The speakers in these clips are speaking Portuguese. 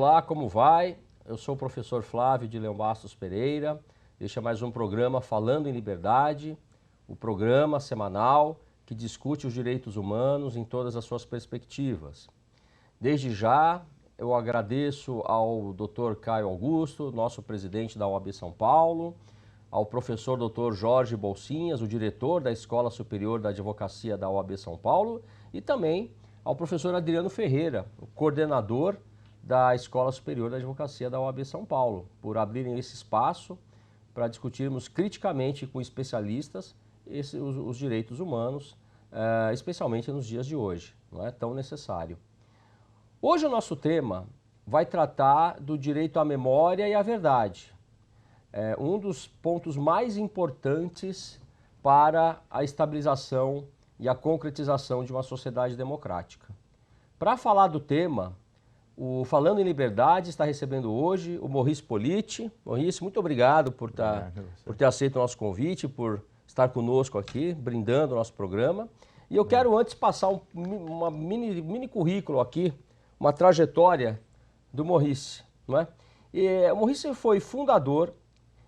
Olá, como vai? Eu sou o professor Flávio de Leão Bastos Pereira. Este é mais um programa Falando em Liberdade, o programa semanal que discute os direitos humanos em todas as suas perspectivas. Desde já, eu agradeço ao Dr. Caio Augusto, nosso presidente da OAB São Paulo, ao professor Dr. Jorge Bolsinhas, o diretor da Escola Superior da Advocacia da OAB São Paulo, e também ao professor Adriano Ferreira, o coordenador da Escola Superior da Advocacia da OAB São Paulo, por abrirem esse espaço para discutirmos criticamente com especialistas os direitos humanos, especialmente nos dias de hoje, não é tão necessário. Hoje o nosso tema vai tratar do direito à memória e à verdade. Um dos pontos mais importantes para a estabilização e a concretização de uma sociedade democrática. Para falar do tema, o Falando em Liberdade está recebendo hoje o Maurice Politi. Maurice, muito obrigado por ter aceito o nosso convite, por estar conosco aqui, brindando o nosso programa. E eu quero antes passar um mini currículo aqui, uma trajetória do Maurice, não é? O Maurice foi fundador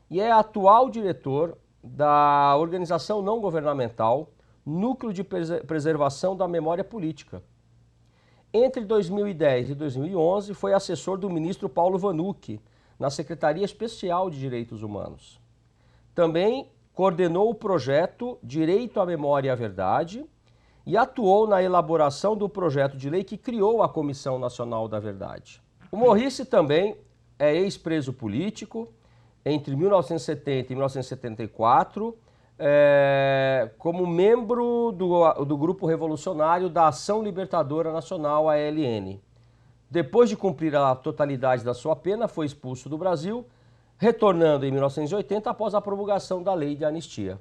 e é atual diretor da organização não governamental Núcleo de Preservação da Memória Política. Entre 2010 e 2011, foi assessor do ministro Paulo Vanucchi, na Secretaria Especial de Direitos Humanos. Também coordenou o projeto Direito à Memória e à Verdade e atuou na elaboração do projeto de lei que criou a Comissão Nacional da Verdade. O Maurice também é ex-preso político. Entre 1970 e 1974, como membro do Grupo Revolucionário da Ação Libertadora Nacional, ALN. Depois de cumprir a totalidade da sua pena, foi expulso do Brasil, retornando em 1980 após a promulgação da Lei de Anistia.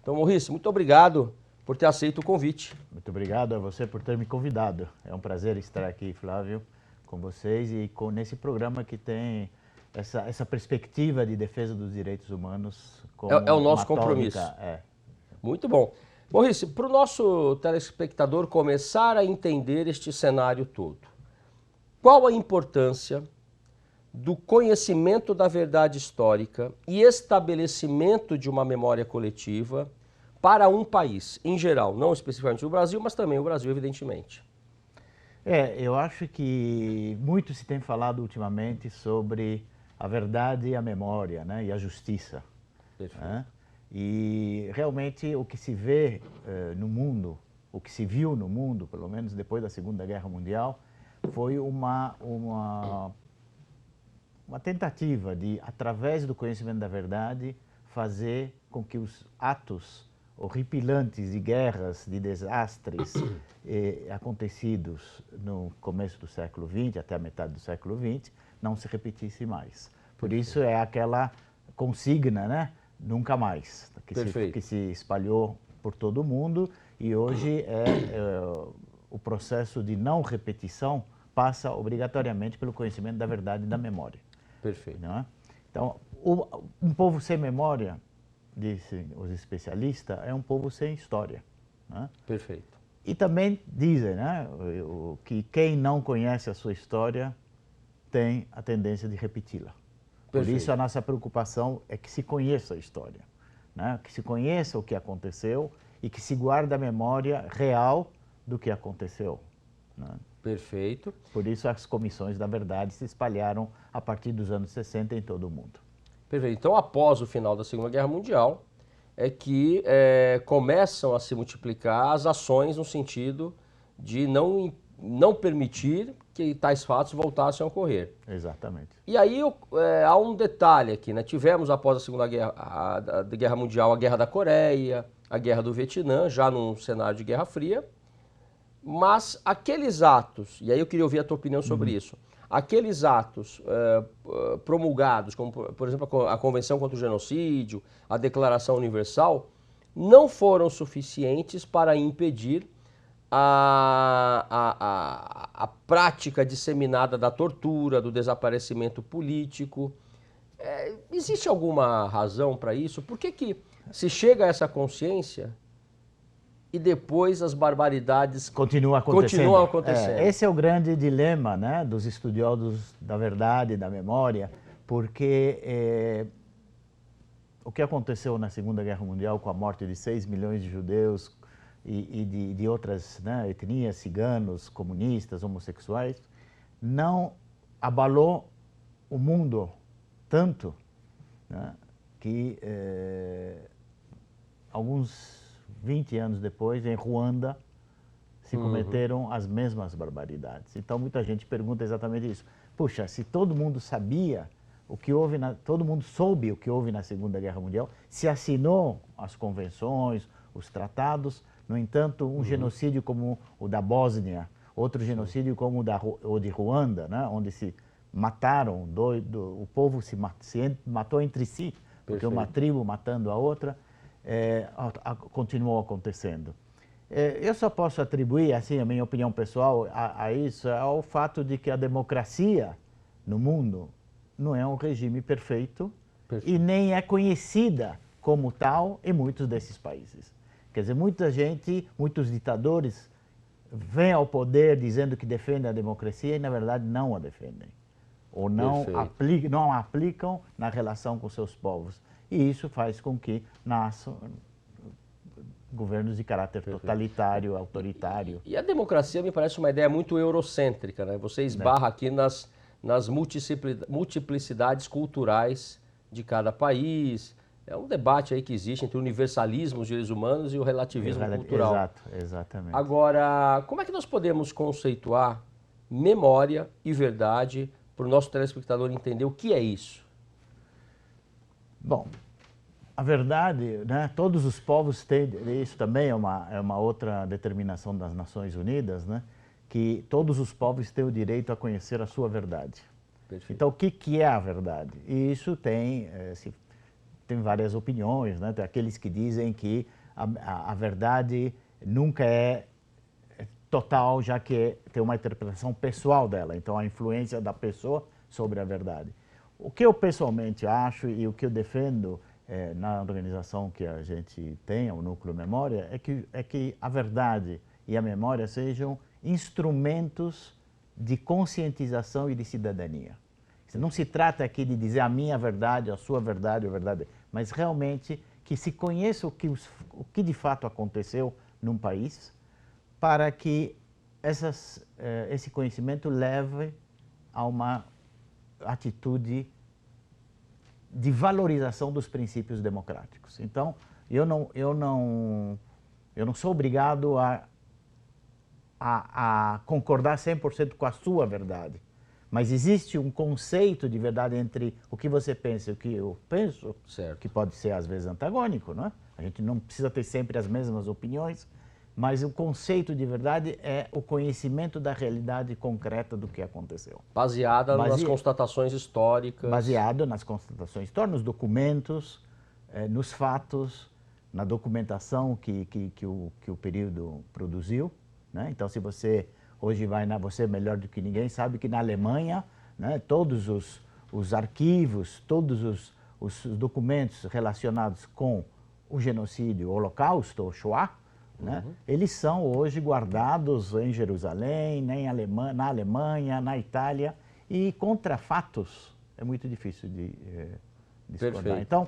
Então, Maurice, muito obrigado por ter aceito o convite. Muito obrigado a você por ter me convidado. É um prazer estar aqui, Flávio, com vocês e nesse programa que tem essa perspectiva de defesa dos direitos humanos como é o nosso compromisso. Muito bom. Maurice, para o nosso telespectador começar a entender este cenário todo, qual a importância do conhecimento da verdade histórica e estabelecimento de uma memória coletiva para um país, em geral, não especificamente o Brasil, mas também o Brasil, evidentemente? Eu acho que muito se tem falado ultimamente sobre a verdade e a memória, né? E a justiça. Né? E realmente o que se vê no mundo, o que se viu no mundo, pelo menos depois da Segunda Guerra Mundial, foi uma tentativa de, através do conhecimento da verdade, fazer com que os atos horripilantes de guerras, de desastres acontecidos no começo do século XX, até a metade do século XX, não se repetisse mais. Por isso é aquela consigna, né? Nunca mais, que se espalhou por todo o mundo e hoje o processo de não repetição passa obrigatoriamente pelo conhecimento da verdade e da memória. Perfeito. Não é? Então, um povo sem memória, dizem os especialistas, é um povo sem história. Né? Perfeito. E também dizem, né, que quem não conhece a sua história tem a tendência de repeti-la. Por isso a nossa preocupação é que se conheça a história, né? Que se conheça o que aconteceu e que se guarde a memória real do que aconteceu. Né? Perfeito. Por isso as comissões da verdade se espalharam a partir dos anos 60 em todo o mundo. Perfeito. Então, após o final da Segunda Guerra Mundial, é que começam a se multiplicar as ações no sentido de não permitir que tais fatos voltassem a ocorrer. Exatamente. E aí há um detalhe aqui, né? Tivemos após a Segunda Guerra Mundial a Guerra da Coreia, a Guerra do Vietnã, já num cenário de Guerra Fria, mas aqueles atos, e aí eu queria ouvir a tua opinião sobre isso, aqueles atos promulgados, como por exemplo a Convenção contra o Genocídio, a Declaração Universal, não foram suficientes para impedir a prática disseminada da tortura, do desaparecimento político. Existe alguma razão para isso? Por que se chega a essa consciência e depois as barbaridades continuam acontecendo. Esse é o grande dilema, né, dos estudiosos da verdade e da memória, porque o que aconteceu na Segunda Guerra Mundial com a morte de 6 milhões de judeus e de outras, né, etnias, ciganos, comunistas, homossexuais, não abalou o mundo tanto, né, que alguns 20 anos depois, em Ruanda, se cometeram as mesmas barbaridades. Então, muita gente pergunta exatamente isso. Puxa, se todo mundo sabia o que houve, todo mundo soube o que houve na Segunda Guerra Mundial, se assinou as convenções, os tratados, no entanto, um genocídio como o da Bósnia, outro genocídio como o de Ruanda, né, onde se mataram, o povo se matou entre si, porque uma tribo matando a outra, continuou acontecendo. Eu só posso atribuir, assim, a minha opinião pessoal a isso, ao fato de que a democracia no mundo não é um regime perfeito e nem é conhecida como tal em muitos desses países. Quer dizer, muitos ditadores vêm ao poder dizendo que defendem a democracia e, na verdade, não a defendem. Ou não a aplicam na relação com seus povos. E isso faz com que nasçam governos de caráter totalitário, autoritário. E a democracia me parece uma ideia muito eurocêntrica, né? Você esbarra aqui nas multiplicidades culturais de cada país. É um debate aí que existe entre o universalismo dos direitos humanos e o relativismo cultural. Exato, exatamente. Agora, como é que nós podemos conceituar memória e verdade para o nosso telespectador entender o que é isso? Bom, a verdade, né, todos os povos têm, isso também é uma outra determinação das Nações Unidas, né, que todos os povos têm o direito a conhecer a sua verdade. Perfeito. Então, o que é a verdade? E isso tem várias opiniões, né? Tem aqueles que dizem que a verdade nunca é total, já que tem uma interpretação pessoal dela, então a influência da pessoa sobre a verdade. O que eu pessoalmente acho e o que eu defendo na organização que a gente tem, o Núcleo Memória, é que a verdade e a memória sejam instrumentos de conscientização e de cidadania. Não se trata aqui de dizer a minha verdade, a sua verdade, a verdade, mas realmente que se conheça o que de fato aconteceu num país, para que esse conhecimento leve a uma atitude de valorização dos princípios democráticos. Então, eu não sou obrigado a concordar 100% com a sua verdade, mas existe um conceito de verdade entre o que você pensa e o que eu penso, certo, que pode ser às vezes antagônico, não é? A gente não precisa ter sempre as mesmas opiniões, mas o conceito de verdade é o conhecimento da realidade concreta do que aconteceu. Baseada nas constatações históricas. Baseado nas constatações históricas, nos documentos, nos fatos, na documentação que o período produziu, né? Então, se você hoje você melhor do que ninguém sabe que na Alemanha, né, todos os arquivos, todos os documentos relacionados com o genocídio, o Holocausto, o Shoah, né, eles são hoje guardados em Jerusalém, na Alemanha, na Itália, e contra fatos é muito difícil de discordar. Perfeito. Então,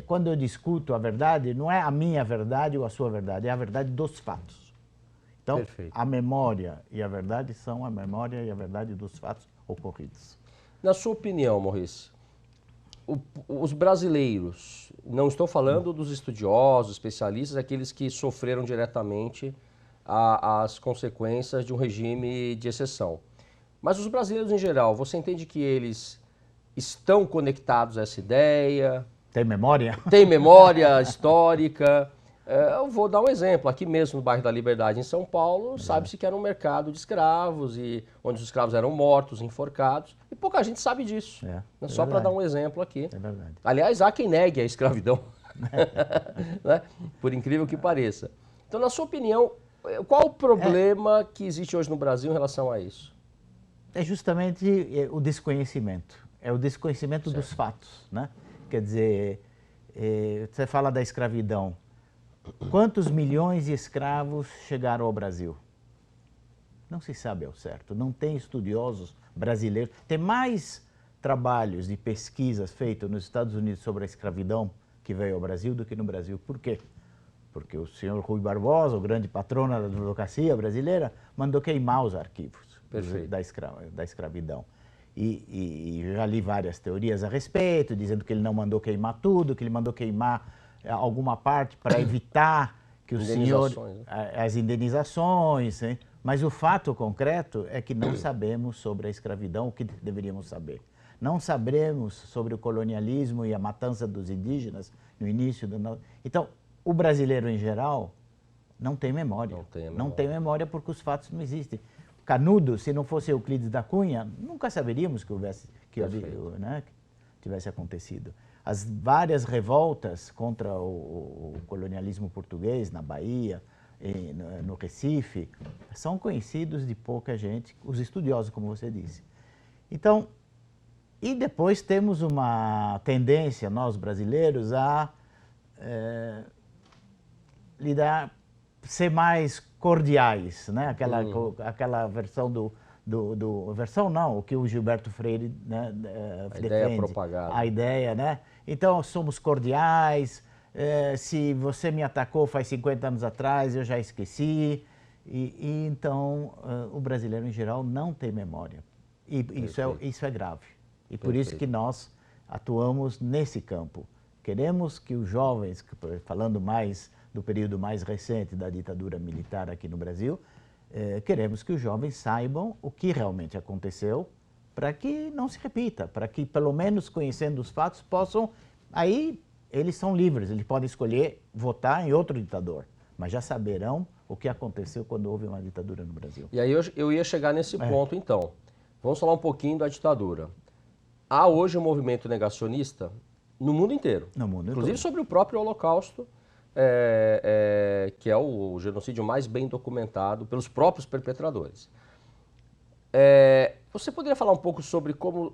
quando eu discuto a verdade, não é a minha verdade ou a sua verdade, é a verdade dos fatos. Então, perfeito, a memória e a verdade são a memória e a verdade dos fatos ocorridos. Na sua opinião, Maurice, os brasileiros, não estou falando dos estudiosos, especialistas, aqueles que sofreram diretamente as consequências de um regime de exceção, mas os brasileiros em geral, você entende que eles estão conectados a essa ideia? Tem memória? Tem memória histórica? Eu vou dar um exemplo, aqui mesmo no bairro da Liberdade, em São Paulo, sabe-se que era um mercado de escravos, e onde os escravos eram mortos, enforcados, e pouca gente sabe disso. Só para dar um exemplo aqui. É verdade. Aliás, há quem negue a escravidão, né? Por incrível que pareça. Então, na sua opinião, qual o problema que existe hoje no Brasil em relação a isso? É justamente o desconhecimento. É o desconhecimento dos fatos, né? Quer dizer, você fala da escravidão. Quantos milhões de escravos chegaram ao Brasil? Não se sabe ao certo, não tem estudiosos brasileiros. Tem mais trabalhos de pesquisas feitos nos Estados Unidos sobre a escravidão que veio ao Brasil do que no Brasil. Por quê? Porque o senhor Rui Barbosa, o grande patrono da advocacia brasileira, mandou queimar os arquivos da escravidão. E já li várias teorias a respeito, dizendo que ele não mandou queimar tudo, que ele mandou queimar alguma parte para evitar que o senhor... As indenizações, hein? Mas o fato concreto é que não sabemos sobre a escravidão o que deveríamos saber. Não saberemos sobre o colonialismo e a matança dos indígenas no início do... Então, o brasileiro em geral não tem memória. Não tem memória porque os fatos não existem. Canudo, se não fosse Euclides da Cunha, nunca saberíamos que tivesse acontecido. As várias revoltas contra o colonialismo português na Bahia, no Recife, são conhecidos de pouca gente, os estudiosos, como você disse. Então, e depois temos uma tendência, nós brasileiros, a ser mais cordiais, né? Aquela versão versão não, o que o Gilberto Freire, né, defende. Ideia propagada. A ideia, né? Então, somos cordiais, se você me atacou faz 50 anos atrás, eu já esqueci. Então, o brasileiro em geral não tem memória. E isso é grave. E por isso que nós atuamos nesse campo. Queremos que os jovens, falando mais do período mais recente da ditadura militar aqui no Brasil, queremos que os jovens saibam o que realmente aconteceu para que não se repita, para que, pelo menos conhecendo os fatos, possam... Aí eles são livres, eles podem escolher votar em outro ditador, mas já saberão o que aconteceu quando houve uma ditadura no Brasil. E aí eu ia chegar nesse ponto, então. Vamos falar um pouquinho da ditadura. Há hoje um movimento negacionista no mundo inteiro. No mundo inclusive todo. Sobre o próprio Holocausto, que é o genocídio mais bem documentado pelos próprios perpetradores. Você poderia falar um pouco sobre como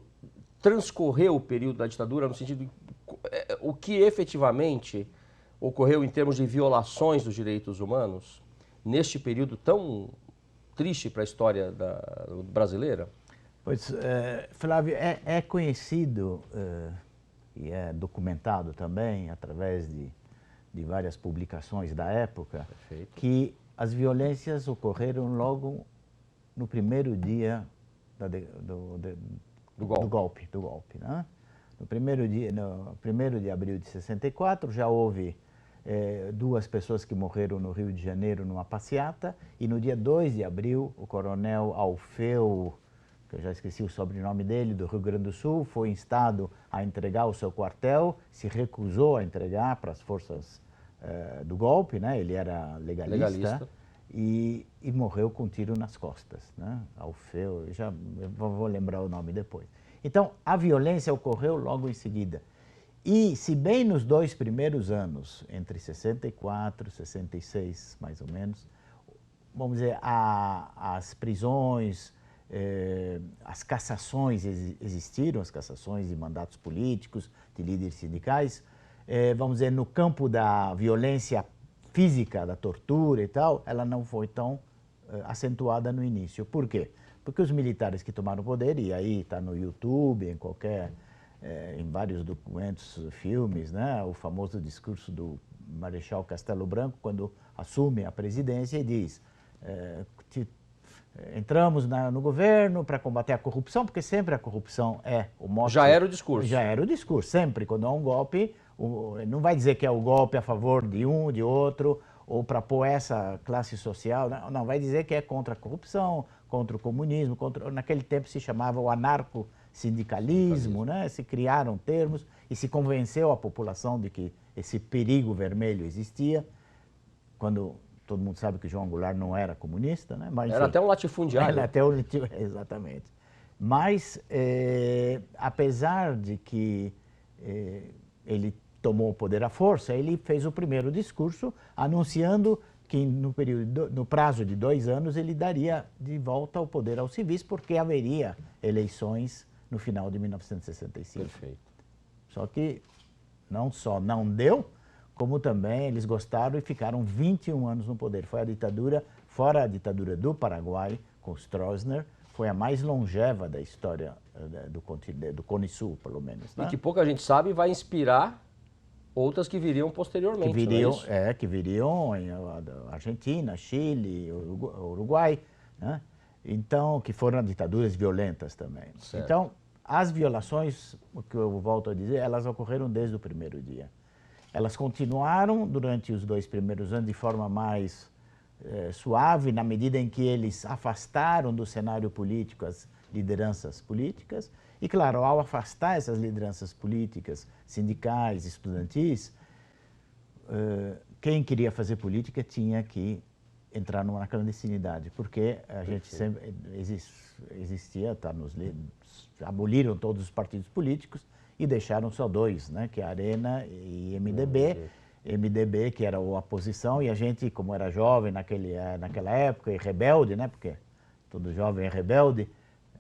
transcorreu o período da ditadura, no sentido de o que efetivamente ocorreu em termos de violações dos direitos humanos neste período tão triste para a história brasileira? Pois, Flávio, é conhecido e é documentado também através de várias publicações da época. Perfeito. Que as violências ocorreram logo no primeiro dia do golpe, né? No 1º de abril de 64 já houve 2 pessoas que morreram no Rio de Janeiro numa passeata, e no dia 2 de abril o coronel Alfeu, que eu já esqueci o sobrenome dele, do Rio Grande do Sul, foi instado a entregar o seu quartel, se recusou a entregar para as forças do golpe, né? Ele era legalista. E morreu com um tiro nas costas, né? Alfeu, eu vou lembrar o nome depois. Então, a violência ocorreu logo em seguida. E, se bem nos 2 primeiros anos, entre 64 e 66, mais ou menos, vamos dizer, as prisões, as cassações existiram, as cassações de mandatos políticos, de líderes sindicais, vamos dizer, no campo da violência física, da tortura e tal, ela não foi tão acentuada no início. Por quê? Porque os militares que tomaram o poder, e aí está no YouTube, em vários documentos, filmes, né? O famoso discurso do Marechal Castelo Branco, quando assume a presidência e diz: entramos no governo para combater a corrupção, porque sempre a corrupção é o mote. Já era o discurso. Já era o discurso. Sempre, quando há um golpe, não vai dizer que é o golpe a favor de um, de outro, ou para pôr essa classe social, não, vai dizer que é contra a corrupção, contra o comunismo, naquele tempo se chamava o anarco-sindicalismo, né? Se criaram termos e se convenceu a população de que esse perigo vermelho existia, quando todo mundo sabe que João Goulart não era comunista, né? Mas, era até um latifundiário. Era até exatamente. Mas, apesar de que ele tomou o poder à força, ele fez o primeiro discurso anunciando que no prazo de 2 anos ele daria de volta o poder aos civis, porque haveria eleições no final de 1965. Perfeito. Só que não só não deu, como também eles gostaram e ficaram 21 anos no poder. Foi a ditadura, fora a ditadura do Paraguai, com Stroessner, foi a mais longeva da história do Cone Sul, pelo menos. Né? E que pouca gente sabe vai inspirar outras que viriam posteriormente. Que viriam em Argentina, Chile, Uruguai, né? Então, que foram ditaduras violentas também. Certo. Então, as violações, o que eu volto a dizer, elas ocorreram desde o primeiro dia. Elas continuaram durante os 2 primeiros anos de forma mais suave, na medida em que eles afastaram do cenário político as lideranças políticas. E, claro, ao afastar essas lideranças políticas, sindicais, estudantis, quem queria fazer política tinha que entrar na clandestinidade, porque a gente sempre existia, tá, aboliram todos os partidos políticos e deixaram só 2, né, que é a Arena e MDB. MDB, que era a oposição, e a gente, como era jovem naquela época, e rebelde, né, porque todo jovem é rebelde,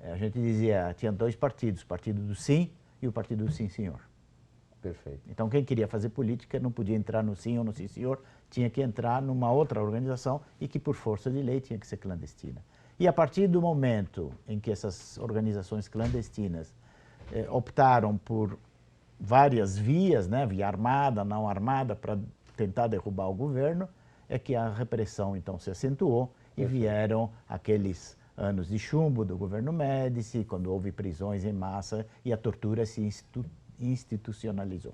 a gente dizia, tinha 2 partidos, o Partido do Sim e o Partido do Sim Senhor. Perfeito. Então, quem queria fazer política não podia entrar no Sim ou no Sim Senhor, tinha que entrar numa outra organização e que, por força de lei, tinha que ser clandestina. E a partir do momento em que essas organizações clandestinas optaram por várias vias, né, via armada, não armada, para tentar derrubar o governo, é que a repressão, então, se acentuou e vieram aqueles anos de chumbo do governo Médici, quando houve prisões em massa e a tortura se institucionalizou.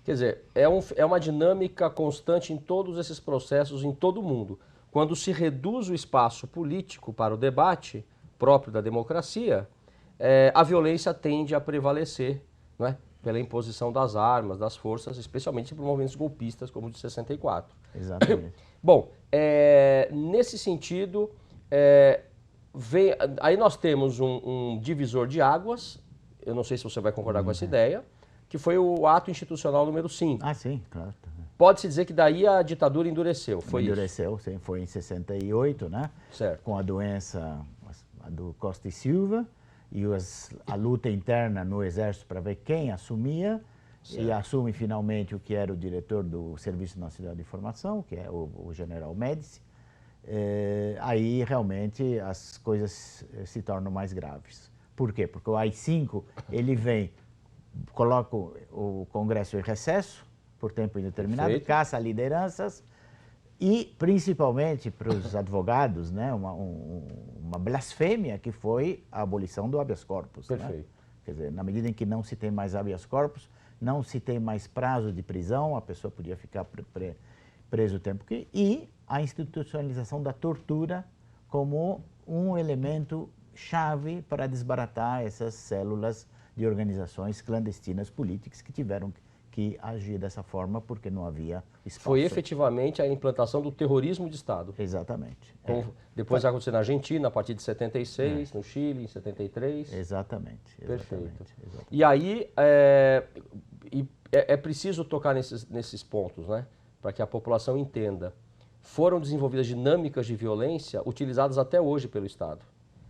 Quer dizer, é uma dinâmica constante em todos esses processos, em todo o mundo. Quando se reduz o espaço político para o debate próprio da democracia, a violência tende a prevalecer, não é? Pela imposição das armas, das forças, especialmente por movimentos golpistas como o de 64. Exatamente. Bom, nesse sentido, aí nós temos um divisor de águas, eu não sei se você vai concordar com essa ideia, que foi o ato institucional número 5. Ah, sim, claro. Pode-se dizer que daí a ditadura endureceu, foi endureceu, sim, foi em 68, né? Certo. Com a doença do Costa e Silva e a luta interna no Exército para ver quem assumia. Certo. E assume finalmente o que era o diretor do Serviço Nacional de Informação, que é o general Médici. Aí realmente as coisas se tornam mais graves. Por quê? Porque o AI-5, ele coloca o Congresso em recesso por tempo indeterminado, Perfeito. caça lideranças e, principalmente para os advogados, né, uma blasfêmia que foi a abolição do habeas corpus. Perfeito. Né? Quer dizer, na medida em que não se tem mais habeas corpus, não se tem mais prazo de prisão, a pessoa podia ficar preso o tempo que... E a institucionalização da tortura como um elemento chave para desbaratar essas células de organizações clandestinas políticas que tiveram que agir dessa forma porque não havia espaço. Foi efetivamente a implantação do terrorismo de Estado. Exatamente. Depois vai acontecer na Argentina, a partir de 76, no Chile, em 73. Exatamente. Perfeito. Exatamente. E aí é preciso tocar nesses pontos, né? Para que a população entenda. Foram desenvolvidas dinâmicas de violência utilizadas até hoje pelo Estado.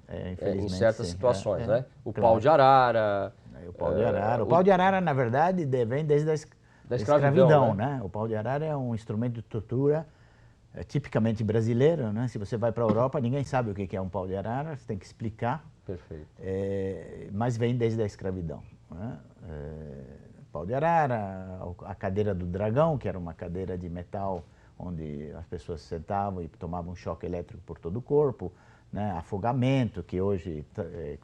Em certas situações, né? O pau de arara. O pau de arara. O pau de arara, na verdade, vem desde a escravidão, né? O pau de arara é um instrumento de tortura tipicamente brasileiro, né? Se você vai para a Europa, ninguém sabe o que é um pau de arara, você tem que explicar. Perfeito. Mas vem desde a escravidão, né? Pau de arara, a cadeira do dragão, que era uma cadeira de metal onde as pessoas sentavam e tomavam um choque elétrico por todo o corpo, né? Afogamento, que hoje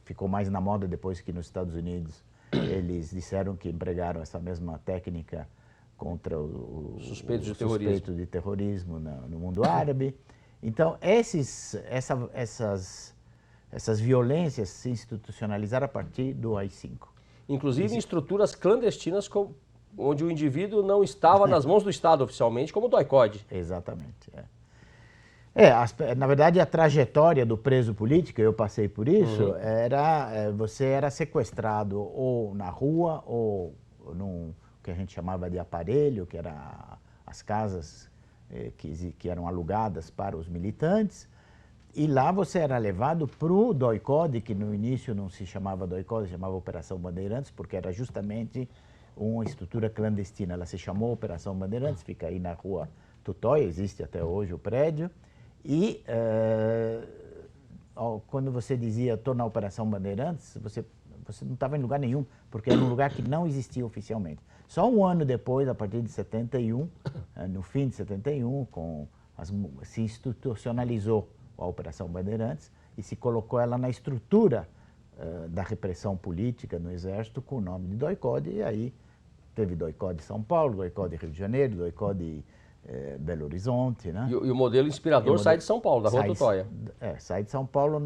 ficou mais na moda depois que nos Estados Unidos eles disseram que empregaram essa mesma técnica contra o suspeito de terrorismo no mundo árabe. Então, essas violências se institucionalizaram a partir do AI-5. Inclusive em estruturas clandestinas onde o indivíduo não estava nas mãos do Estado oficialmente, como o DOI-CODE. Exatamente. Na verdade, a trajetória do preso político, eu passei por isso, você era sequestrado ou na rua ou num que a gente chamava de aparelho, que eram as casas que eram alugadas para os militantes, e lá você era levado para o DOI-CODE, que no início não se chamava DOI-CODE, se chamava Operação Bandeirantes, porque era justamente uma estrutura clandestina. Ela se chamou Operação Bandeirantes, fica aí na rua Tutóia, existe até hoje o prédio. E quando você dizia estou na Operação Bandeirantes, você não estava em lugar nenhum, porque era um lugar que não existia oficialmente. Só um ano depois, a partir de 71, no fim de 71, se institucionalizou a Operação Bandeirantes e se colocou ela na estrutura da repressão política no Exército com o nome de DOI-CODE, e aí teve DOI-CODE São Paulo, DOI-CODE Rio de Janeiro, DOI-CODE Belo Horizonte, né? E o modelo inspirador sai de São Paulo, da Rua Tutóia. Sai de São Paulo,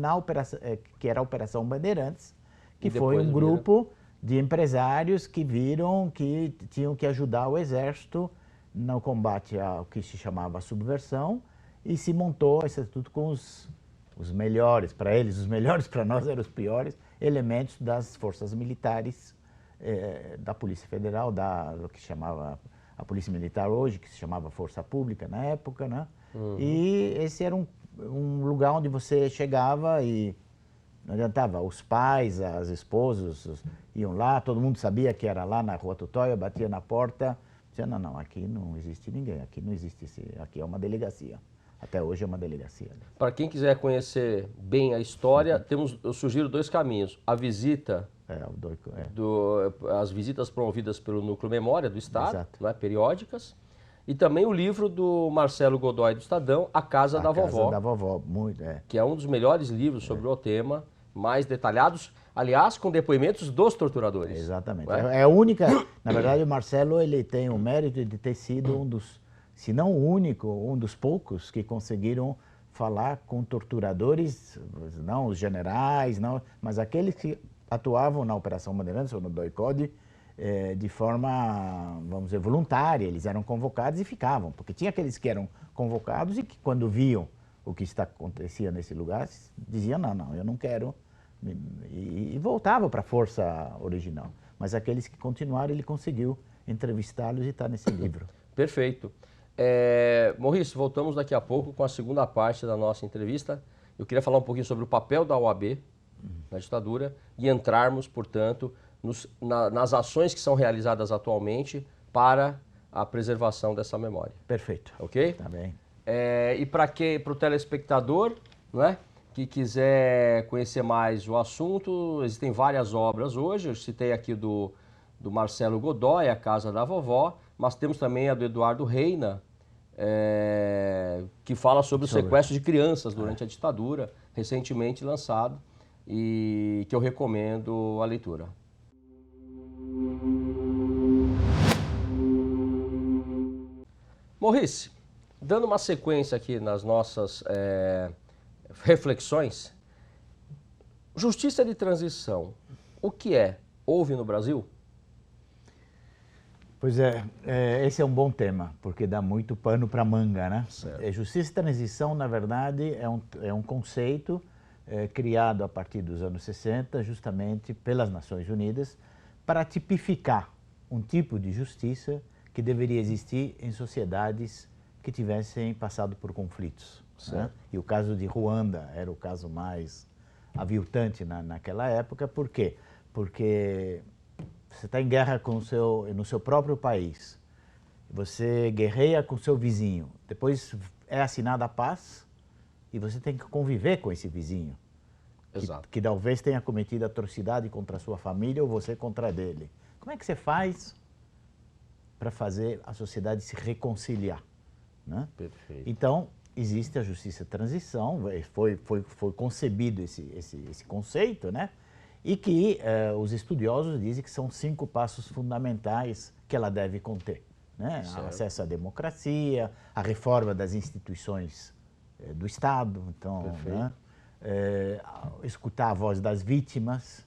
que era a Operação Bandeirantes, que foi um vira... grupo de empresários que viram que tinham que ajudar o Exército no combate ao que se chamava subversão, e se montou esse instituto com os melhores, para eles, os melhores, para nós eram os piores, elementos das forças militares, da Polícia Federal, do que chamava a Polícia Militar hoje, que se chamava Força Pública na época, né? Uhum. E esse era um lugar onde você chegava e não adiantava, os pais, as esposas iam lá, todo mundo sabia que era lá na Rua Tutóia, batia na porta, dizia, não, aqui não existe ninguém, aqui não existe, aqui é uma delegacia. Até hoje é uma delegacia. Para quem quiser conhecer bem a história, eu sugiro 2 caminhos. A visita, as visitas promovidas pelo Núcleo Memória do Estado, né, periódicas, e também o livro do Marcelo Godoy do Estadão, A Casa da Vovó. A Casa da Vovó, muito, que é um dos melhores livros sobre o tema, mais detalhados, aliás, com depoimentos dos torturadores. Exatamente. É a única, na verdade, o Marcelo ele tem o mérito de ter sido um dos, se não o único, um dos poucos que conseguiram falar com torturadores, não os generais, não, mas aqueles que atuavam na Operação Bandeirantes ou no DOI-CODE de forma, vamos dizer, voluntária. Eles eram convocados e ficavam, porque tinha aqueles que eram convocados e que quando viam o que acontecia nesse lugar, diziam, não, eu não quero, e voltavam para a força original. Mas aqueles que continuaram, ele conseguiu entrevistá-los e está nesse livro. Perfeito. Maurício, voltamos daqui a pouco com a segunda parte da nossa entrevista. Eu queria falar um pouquinho sobre o papel da OAB na ditadura e entrarmos, portanto, nas ações que são realizadas atualmente para a preservação dessa memória. Perfeito. Ok? Tá bem. E para o telespectador, né, que quiser conhecer mais o assunto, existem várias obras hoje. Eu citei aqui do Marcelo Godoy, A Casa da Vovó, mas temos também a do Eduardo Reina, que fala sobre o sequestro de crianças durante a ditadura, recentemente lançado, e que eu recomendo a leitura. Maurício, dando uma sequência aqui nas nossas reflexões, justiça de transição, o que é? Houve no Brasil? Pois esse é um bom tema, porque dá muito pano para manga, né? Justiça de transição, na verdade, é um conceito criado a partir dos anos 60, justamente pelas Nações Unidas, para tipificar um tipo de justiça que deveria existir em sociedades que tivessem passado por conflitos. Né? E o caso de Ruanda era o caso mais aviltante naquela época. Por quê? Porque você está em guerra no seu próprio país, você guerreia com seu vizinho, depois é assinada a paz e você tem que conviver com esse vizinho, que talvez tenha cometido atrocidade contra a sua família ou você contra dele. Como é que você faz para fazer a sociedade se reconciliar? Né? Perfeito. Então, existe a justiça de transição, foi concebido esse conceito, né? E que os estudiosos dizem que são 5 passos fundamentais que ela deve conter. Né? Acesso à democracia, a reforma das instituições do Estado, então, né? Escutar a voz das vítimas.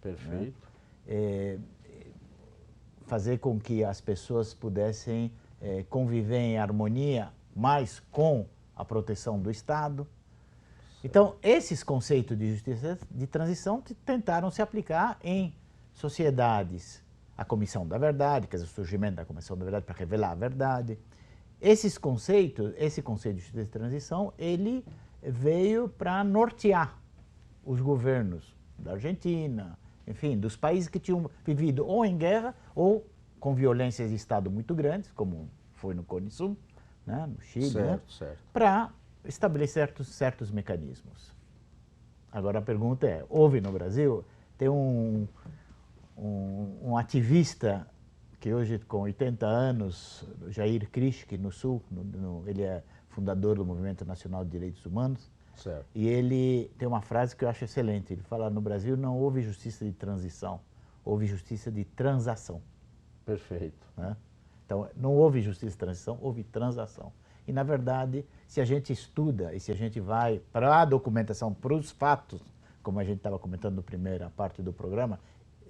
Perfeito. Né? Fazer com que as pessoas pudessem conviver em harmonia mais com a proteção do Estado. Então, esses conceitos de justiça de transição tentaram se aplicar em sociedades. A Comissão da Verdade, quer dizer, o surgimento da Comissão da Verdade para revelar a verdade. Esse conceito de justiça de transição, ele veio para nortear os governos da Argentina, enfim, dos países que tinham vivido ou em guerra ou com violências de Estado muito grandes, como foi no Cone Sul, né, no Chile, certo, né, para estabelecer certos mecanismos. Agora a pergunta é, houve no Brasil, tem um ativista que hoje com 80 anos, Jair Krischke, no Sul, ele é fundador do Movimento Nacional de Direitos Humanos, certo. E ele tem uma frase que eu acho excelente, ele fala, no Brasil não houve justiça de transição, houve justiça de transação. Perfeito. Né? Então, não houve justiça de transição, houve transação. E, na verdade, se a gente estuda e se a gente vai para a documentação, para os fatos, como a gente estava comentando na primeira parte do programa,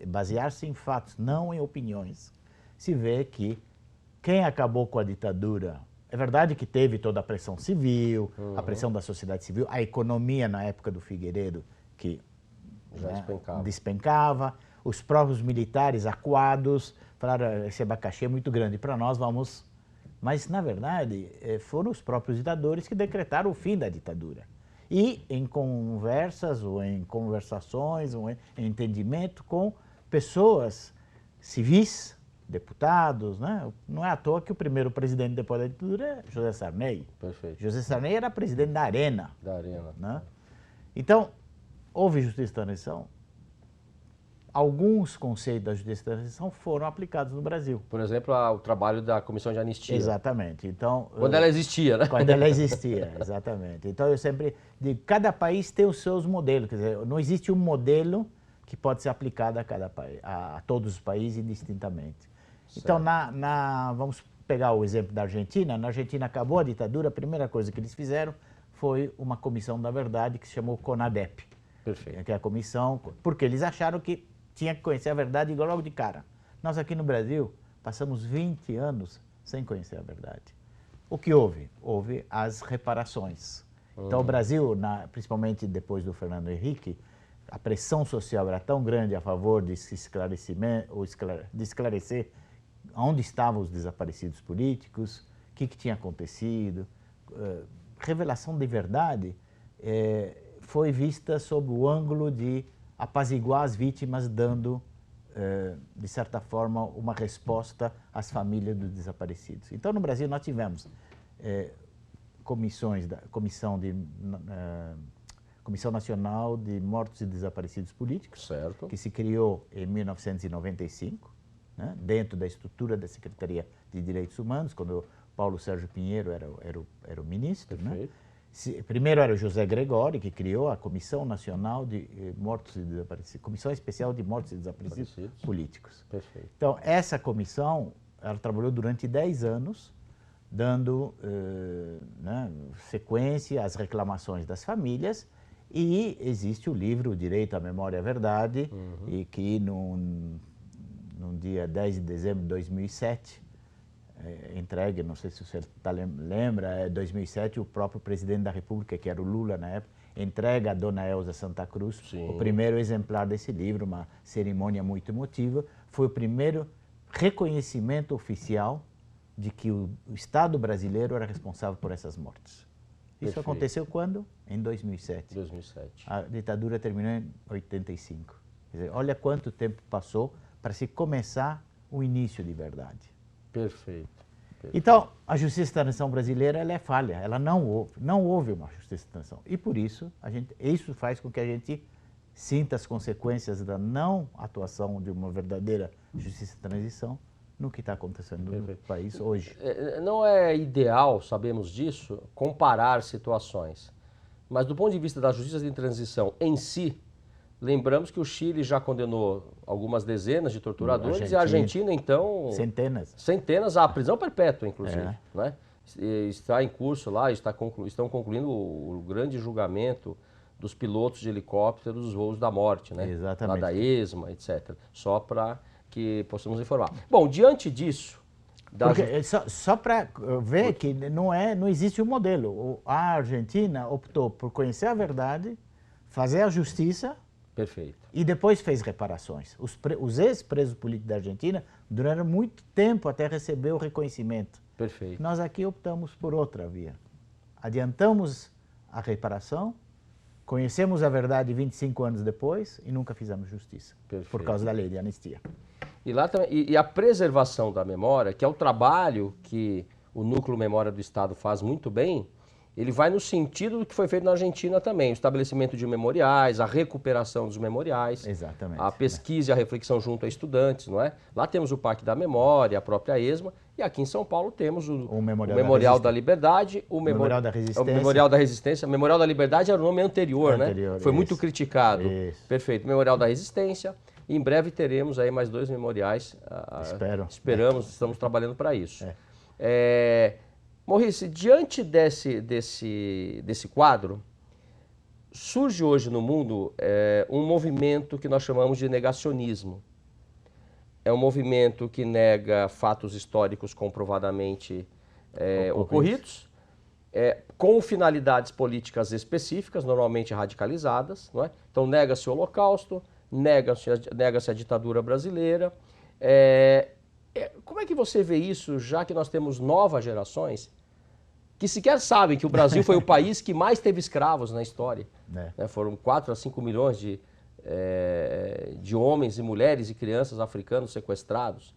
basear-se em fatos, não em opiniões, se vê que quem acabou com a ditadura, é verdade que teve toda a pressão civil, a pressão da sociedade civil, a economia na época do Figueiredo, que já despencava, os próprios militares acuados, falaram, esse abacaxi é muito grande para nós, vamos... Mas, na verdade, foram os próprios ditadores que decretaram o fim da ditadura. E em conversas, ou em conversações, ou em entendimento com pessoas civis, deputados, né? Não é à toa que o primeiro presidente depois da ditadura é José Sarney. Perfeito. José Sarney era presidente da Arena. Da Arena. Né? Então, houve justiça de transição. Alguns conceitos da justiça de transição foram aplicados no Brasil. Por exemplo, o trabalho da Comissão de Anistia. Exatamente. Então, quando ela existia, né? Quando ela existia, exatamente. Então, eu sempre digo, cada país tem os seus modelos. Quer dizer, não existe um modelo que pode ser aplicado a cada país, a todos os países indistintamente. Certo. Então, vamos pegar o exemplo da Argentina. Na Argentina acabou a ditadura, a primeira coisa que eles fizeram foi uma comissão da verdade que se chamou CONADEP. Perfeito. Que é a comissão, porque eles acharam que tinha que conhecer a verdade logo de cara. Nós aqui no Brasil passamos 20 anos sem conhecer a verdade. O que houve? Houve as reparações. Então o Brasil, principalmente depois do Fernando Henrique, a pressão social era tão grande a favor de esclarecer onde estavam os desaparecidos políticos, o que tinha acontecido. Revelação de verdade foi vista sob o ângulo de apaziguar as vítimas, dando, de certa forma, uma resposta às famílias dos desaparecidos. Então, no Brasil, nós tivemos Comissão Nacional de Mortos e Desaparecidos Políticos, certo, que se criou em 1995, né, dentro da estrutura da Secretaria de Direitos Humanos, quando Paulo Sérgio Pinheiro era o ministro. Perfeito. Né? Primeiro era o José Gregório, que criou a Comissão Nacional de Mortos e Desaparecidos, Comissão Especial de Mortos e Desaparecidos Políticos. Perfeito. Então, essa comissão, ela trabalhou durante 10 anos, dando sequência às reclamações das famílias, e existe o livro O Direito à Memória e à Verdade, e que num dia 10 de dezembro de 2007, entregue, não sei se você lembra, em 2007 o próprio presidente da República, que era o Lula na época, entrega a Dona Elza Santa Cruz o primeiro exemplar desse livro, uma cerimônia muito emotiva. Foi o primeiro reconhecimento oficial de que o Estado brasileiro era responsável por essas mortes. Isso aconteceu quando? Em 2007. 2007. A ditadura terminou em 85. Quer dizer, olha quanto tempo passou para se começar o início de verdade. Perfeito. Então, a justiça de transição brasileira ela é falha, ela não houve uma justiça de transição. E por isso, isso faz com que a gente sinta as consequências da não atuação de uma verdadeira justiça de transição no que está acontecendo no país hoje. Não é ideal, sabemos disso, comparar situações. Mas do ponto de vista da justiça de transição em si, lembramos que o Chile já condenou algumas dezenas de torturadores e a Argentina, então... Centenas. Centenas à prisão perpétua, inclusive. Né? Está em curso lá, estão concluindo o grande julgamento dos pilotos de helicópteros dos voos da morte, né? Exatamente. Lá da ESMA, etc. Só para que possamos informar. Bom, diante disso... Só para ver que não existe um modelo. A Argentina optou por conhecer a verdade, fazer a justiça... Perfeito. E depois fez reparações. Os ex-presos políticos da Argentina duraram muito tempo até receber o reconhecimento. Perfeito. Nós aqui optamos por outra via. Adiantamos a reparação, conhecemos a verdade 25 anos depois e nunca fizemos justiça. Perfeito. Por causa da lei de anistia. E, lá também, e a preservação da memória, que é o trabalho que o Núcleo Memória do Estado faz muito bem, ele vai no sentido do que foi feito na Argentina também, o estabelecimento de memoriais, a recuperação dos memoriais, exatamente, a pesquisa e a reflexão junto a estudantes, não é? Lá temos o Parque da Memória, a própria ESMA, e aqui em São Paulo temos o Memorial da Liberdade, o Memorial da Resistência. O Memorial da Resistência. O Memorial da Liberdade era o nome anterior, né? Foi muito criticado. Isso. Perfeito. Memorial da Resistência. E em breve teremos aí mais 2 memoriais. Esperamos, estamos trabalhando para isso. Maurice, diante desse quadro, surge hoje no mundo um movimento que nós chamamos de negacionismo. É um movimento que nega fatos históricos comprovadamente ocorridos, com finalidades políticas específicas, normalmente radicalizadas, não é? Então nega-se o Holocausto, nega-se a ditadura brasileira. Como é que você vê isso, já que nós temos novas gerações que sequer sabem que o Brasil foi o país que mais teve escravos na história? Foram 4 a 5 milhões de homens e mulheres e crianças africanos sequestrados.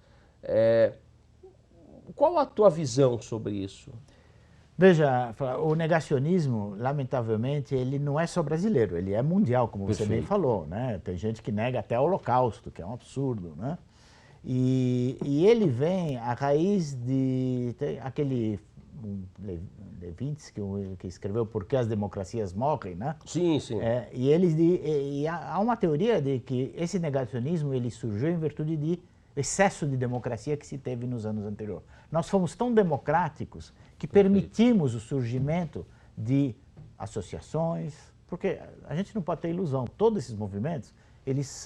Qual a tua visão sobre isso? Veja, o negacionismo, lamentavelmente, ele não é só brasileiro, ele é mundial, como você bem falou, né? Tem gente que nega até o Holocausto, que é um absurdo, né? E ele vem à raiz de aquele Levinsky que escreveu Por que as Democracias Morrem, né? Sim, sim. E há uma teoria de que esse negacionismo ele surgiu em virtude de excesso de democracia que se teve nos anos anteriores. Nós fomos tão democráticos que permitimos o surgimento de associações, porque a gente não pode ter ilusão, todos esses movimentos, eles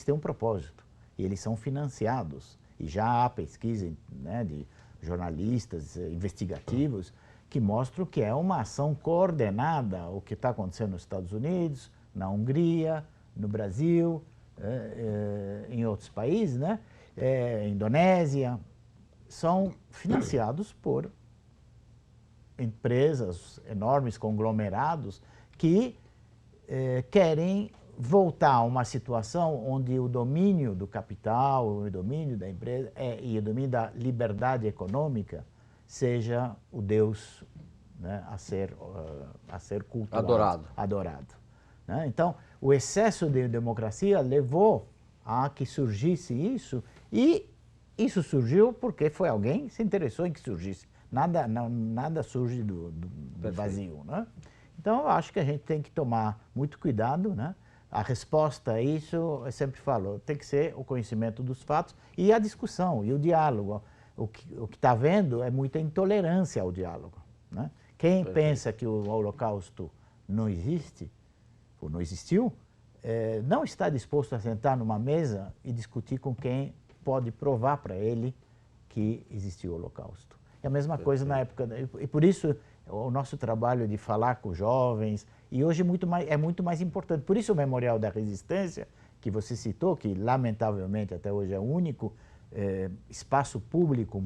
têm um propósito, e eles são financiados, e já há pesquisa, né, de jornalistas investigativos que mostram que é uma ação coordenada, o que está acontecendo nos Estados Unidos, na Hungria, no Brasil, em outros países, né? Indonésia, são financiados por empresas, enormes conglomerados que querem voltar a uma situação onde o domínio do capital, o domínio da empresa e o domínio da liberdade econômica seja o Deus, né, a ser cultuado, adorado. Né? Então, o excesso de democracia levou a que surgisse isso, e isso surgiu porque foi alguém que se interessou em que surgisse. Nada surge do vazio. Né? Então, eu acho que a gente tem que tomar muito cuidado, né? A resposta a isso, eu sempre falo, tem que ser o conhecimento dos fatos e a discussão e o diálogo. O que está havendo é muita intolerância ao diálogo. Né? Quem pensa que o Holocausto não existe, ou não existiu, não está disposto a sentar numa mesa e discutir com quem pode provar para ele que existiu o Holocausto. É a mesma coisa na época, e por isso o nosso trabalho de falar com jovens, e hoje é muito mais importante. Por isso o Memorial da Resistência, que você citou, que lamentavelmente até hoje é o único espaço público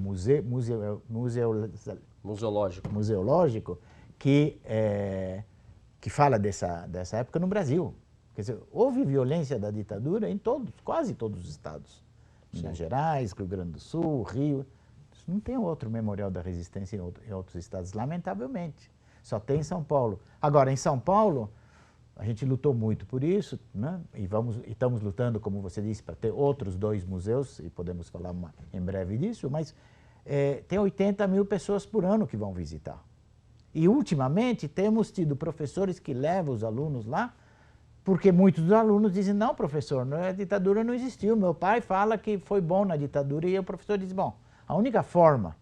museológico que fala dessa época no Brasil. Quer dizer, houve violência da ditadura em quase todos os estados. Minas Gerais, Rio Grande do Sul, Rio. Não tem outro Memorial da Resistência em outros estados, lamentavelmente. Só tem em São Paulo. Agora, em São Paulo, a gente lutou muito por isso, né? E estamos lutando, como você disse, para ter outros 2 museus, e podemos falar em breve disso, mas tem 80 mil pessoas por ano que vão visitar. E, ultimamente, temos tido professores que levam os alunos lá, porque muitos dos alunos dizem, não, professor, a ditadura não existiu. Meu pai fala que foi bom na ditadura, e o professor diz, bom, a única forma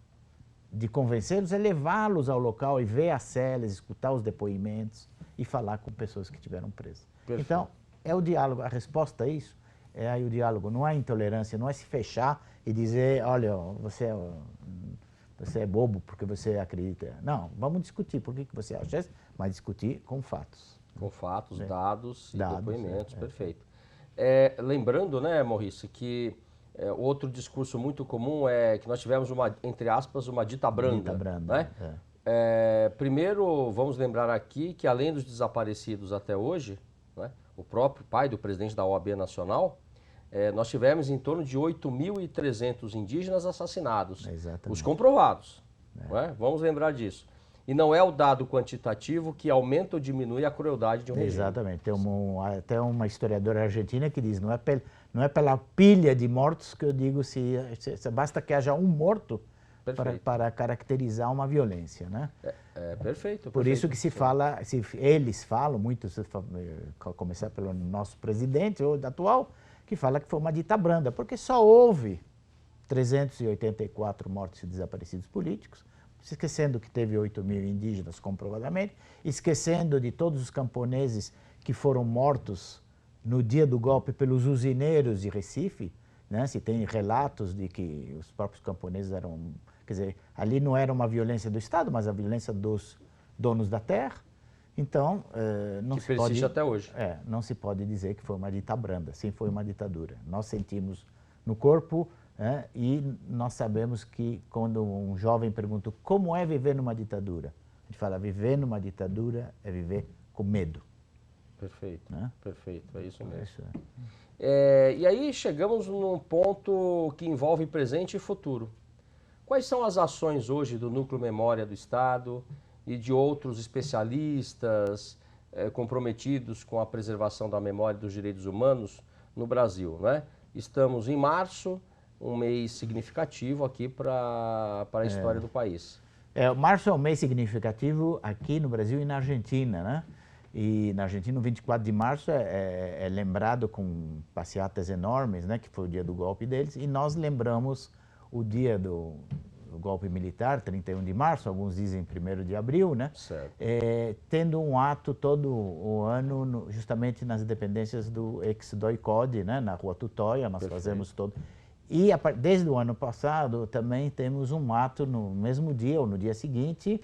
de convencê-los é levá-los ao local e ver as celas, escutar os depoimentos e falar com pessoas que estiveram presas. Perfeito. Então, é o diálogo. A resposta a isso é aí o diálogo. Não é intolerância, não é se fechar e dizer, olha, você é bobo porque você acredita. Não, vamos discutir por que você acha isso, mas discutir com fatos. Com fatos, dados e depoimentos, perfeito. Lembrando, né, Maurice, que outro discurso muito comum é que nós tivemos entre aspas, uma dita branda. Né? Primeiro, vamos lembrar aqui que além dos desaparecidos até hoje, né, o próprio pai do presidente da OAB Nacional, nós tivemos em torno de 8.300 indígenas assassinados, Exatamente. os comprovados. Né? Vamos lembrar disso. E não é o dado quantitativo que aumenta ou diminui a crueldade de um regime. Exatamente. Tem até uma historiadora argentina que diz, não é pela pilha de mortos que eu digo se basta que haja um morto para caracterizar uma violência, né? Perfeito. Por isso que se fala, eles falam muito, começar pelo nosso presidente atual, que fala que foi uma ditadura branda, porque só houve 384 mortos e desaparecidos políticos, esquecendo que teve 8.000 indígenas comprovadamente, esquecendo de todos os camponeses que foram mortos no dia do golpe pelos usineiros de Recife, né? Se tem relatos de que os próprios camponeses eram, quer dizer, ali não era uma violência do Estado, mas a violência dos donos da terra. Então, não que se persiste pode, até hoje. Não se pode dizer que foi uma ditadura branda, sim, foi uma ditadura. Nós sentimos no corpo, e nós sabemos que quando um jovem pergunta como é viver numa ditadura, a gente fala, viver numa ditadura é viver com medo. Perfeito, né? Perfeito, é isso mesmo. Isso E aí chegamos num ponto que envolve presente e futuro. Quais são as ações hoje do Núcleo Memória do Estado e de outros especialistas comprometidos com a preservação da memória e dos direitos humanos no Brasil, né? Estamos em março, um mês significativo aqui para a história do país. Março é um mês significativo aqui no Brasil e na Argentina, né? E na Argentina, o 24 de março é lembrado com passeatas enormes, né? Que foi o dia do golpe deles, e nós lembramos o dia do golpe militar, 31 de março, alguns dizem 1º de abril, né? Certo. Tendo um ato todo o ano, justamente nas dependências do ex-DOI-CODE, né? Na Rua Tutóia, nós fazemos todo. E desde o ano passado também temos um ato no mesmo dia ou no dia seguinte,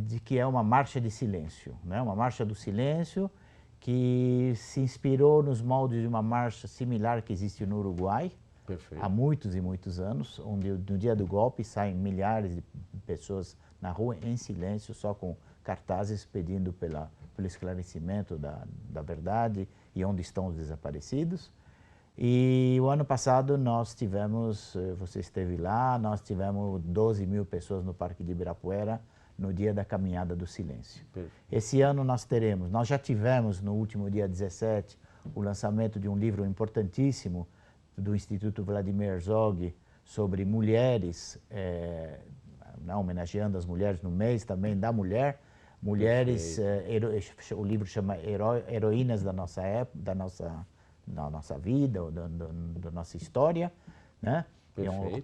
de que é uma marcha de silêncio, né? Uma marcha do silêncio que se inspirou nos moldes de uma marcha similar que existe no Uruguai. Perfeito. Há muitos e muitos anos, onde no dia do golpe saem milhares de pessoas na rua em silêncio, só com cartazes pedindo pelo esclarecimento da verdade e onde estão os desaparecidos. E o ano passado nós tivemos, você esteve lá, nós tivemos 12.000 pessoas no Parque de Ibirapuera no dia da Caminhada do Silêncio. Perfeito. Esse ano nós já tivemos no último dia 17 o lançamento de um livro importantíssimo do Instituto Vladimir Herzog sobre mulheres, homenageando as mulheres no mês também da mulher. Mulheres, o livro chama Heroínas da nossa época, da nossa vida, da nossa história, né?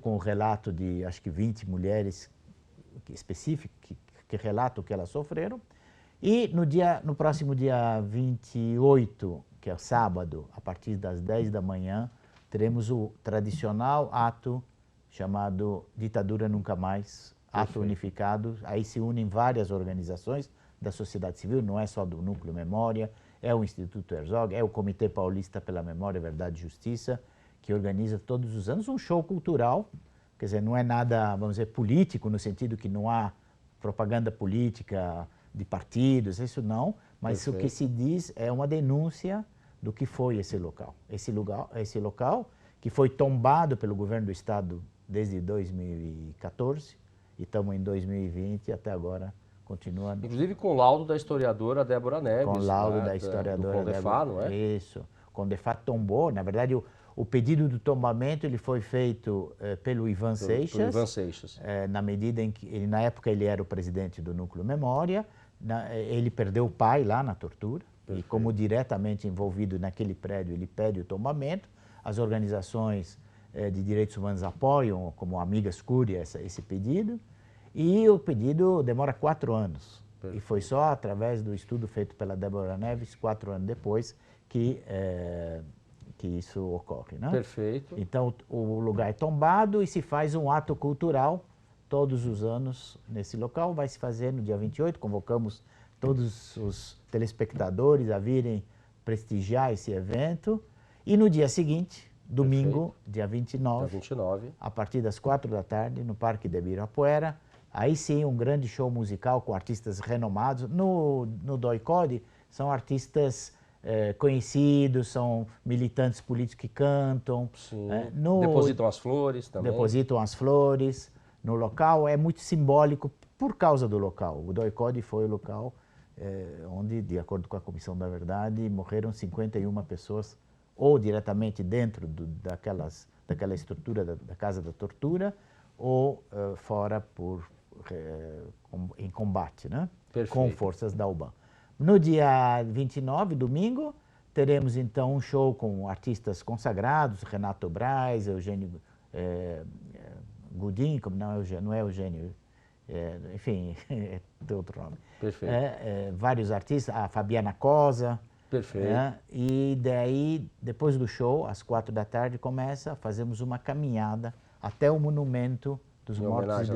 Com o relato de, acho que 20 mulheres específicas que relatam o que elas sofreram. E no próximo dia 28, que é sábado, a partir das 10 da manhã, teremos o tradicional ato chamado Ditadura Nunca Mais, ato unificado. Aí se unem várias organizações da sociedade civil, não é só do Núcleo Memória, é o Instituto Herzog, é o Comitê Paulista pela Memória, Verdade e Justiça, que organiza todos os anos um show cultural, quer dizer, não é nada, vamos dizer, político, no sentido que não há propaganda política de partidos, isso não, mas o que se diz é uma denúncia do que foi esse local. Esse local que foi tombado pelo governo do Estado desde 2014, e estamos em 2020 e até agora continuando. Inclusive com o laudo da historiadora Débora Neves. Com o laudo da historiadora Débora, não é? Isso. O Condefá tombou, na verdade o pedido do tombamento ele foi feito pelo Ivan Seixas. Pelo Ivan Seixas. Na medida em que, na época ele era o presidente do Núcleo Memória, ele perdeu o pai lá na tortura. Perfeito. E como diretamente envolvido naquele prédio, ele pede o tombamento. As organizações de direitos humanos apoiam, como Amigas Cúria, esse pedido. E o pedido demora 4 anos. Perfeito. E foi só através do estudo feito pela Débora Neves, 4 anos depois, que isso ocorre, né? Perfeito. Então, o lugar é tombado e se faz um ato cultural todos os anos nesse local. Vai se fazer no dia 28, convocamos todos os telespectadores a virem prestigiar esse evento. E no dia seguinte, domingo, dia 29, dia 29, a partir das 4 da tarde, no Parque de Ibirapuera, Aí sim, um grande show musical com artistas renomados. No DOI-CODE são artistas conhecidos, são militantes políticos que cantam. Sim. Depositam as flores também. Depositam as flores no local. É muito simbólico por causa do local. O DOI-CODE foi o local onde, de acordo com a Comissão da Verdade, morreram 51 pessoas, ou diretamente dentro daquela estrutura da Casa da Tortura, ou fora em combate, né? Com forças da UBAN. No dia 29, domingo, teremos então um show com artistas consagrados, Renato Braz, Eugênio Godin, não é Eugênio, enfim, tem outro nome. Perfeito. Vários artistas, a Fabiana Cosa. Perfeito. E daí, depois do show, às 4 da tarde, fazemos uma caminhada até o monumento dos mortos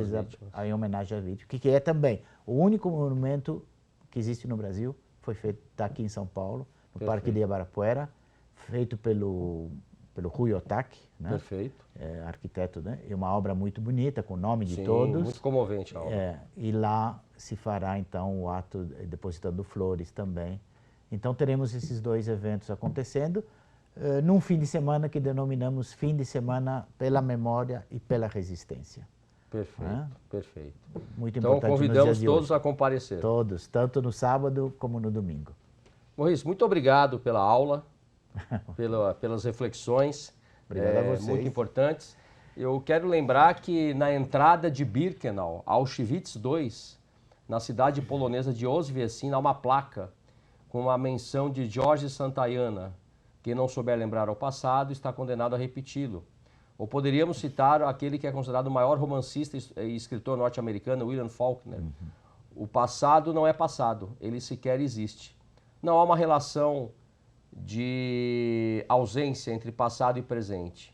em homenagem às vítimas, que é também o único monumento que existe no Brasil, foi feito aqui em São Paulo, no Parque de Ibirapuera, feito pelo Rui Otaki, né? Perfeito. Arquiteto, né? É uma obra muito bonita, com o nome de todos. Muito comovente a obra. E lá se fará então o ato depositando flores também. Então teremos esses dois eventos acontecendo num fim de semana que denominamos Fim de Semana pela Memória e pela Resistência. Perfeito, perfeito. Muito então importante. Convidamos todos a comparecer. Todos, tanto no sábado como no domingo. Maurício, muito obrigado pela aula, pelas reflexões. Obrigado a vocês. Muito importantes. Eu quero lembrar que na entrada de Birkenau, Auschwitz II, na cidade polonesa de Oswiecim, há uma placa com a menção de George Santayana. Quem não souber lembrar ao passado está condenado a repeti-lo. Ou poderíamos citar aquele que é considerado o maior romancista e escritor norte-americano, William Faulkner. O passado não é passado, ele sequer existe. Não há uma relação de ausência entre passado e presente.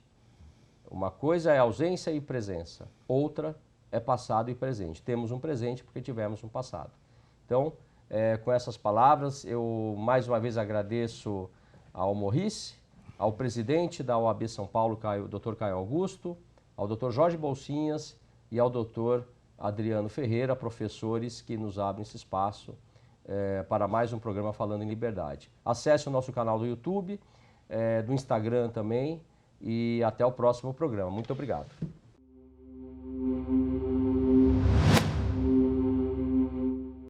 Uma coisa é ausência e presença, outra é passado e presente. Temos um presente porque tivemos um passado. Então, com essas palavras, eu mais uma vez agradeço ao Maurice, ao presidente da OAB São Paulo, Dr. Caio Augusto, ao Dr. Jorge Bolsinhas e ao Dr. Adriano Ferreira, professores que nos abrem esse espaço para mais um programa Falando em Liberdade. Acesse o nosso canal do YouTube, do Instagram também, e até o próximo programa. Muito obrigado.